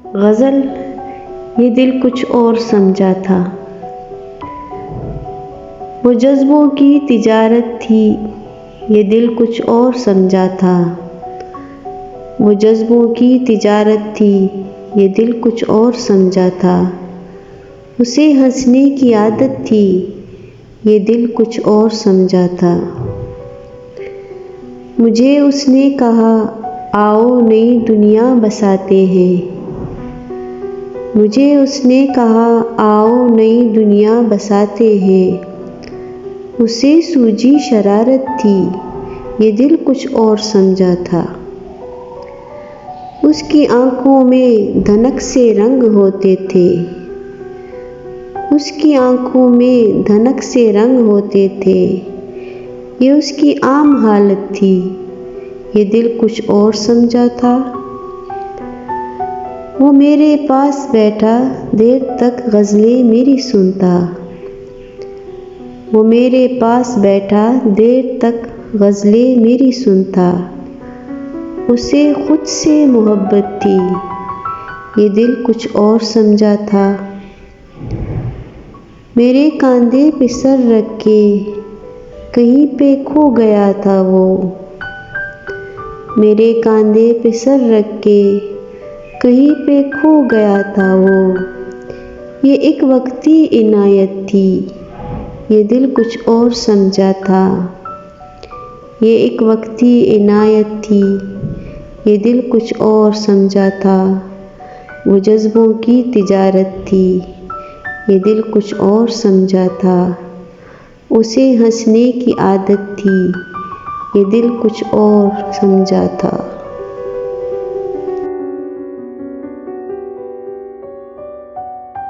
गज़ल ये दिल कुछ और समझा था। वो जज्बों की तिजारत थी, ये दिल कुछ और समझा था। वो जज्बों की तिजारत थी, ये दिल कुछ और समझा था। उसे हंसने की आदत थी, ये दिल कुछ और समझा था। मुझे उसने कहा आओ नई दुनिया बसाते हैं। मुझे उसने कहा आओ नई दुनिया बसाते हैं। उसे सूझी शरारत थी, ये दिल कुछ और समझा था। उसकी आँखों में धनक से रंग होते थे। उसकी आँखों में धनक से रंग होते थे। ये उसकी आम हालत थी, ये दिल कुछ और समझा था। वो मेरे पास बैठा देर तक गज़लें मेरी सुनता। वो मेरे पास बैठा देर तक गज़लें मेरी सुनता। उसे खुद से मोहब्बत थी, ये दिल कुछ और समझा था। मेरे कंधे पे सर रख के कहीं पे खो गया था वो। मेरे कंधे पे सर रख के कहीं पे खो गया था वो। ये एक वक्ती इनायत थी, ये दिल कुछ और समझा था। ये एक वक्ती इनायत थी, ये दिल कुछ और समझा था। वो जज्बों की तिजारत थी, ये दिल कुछ और समझा था। उसे हंसने की आदत थी, ये दिल कुछ और समझा था।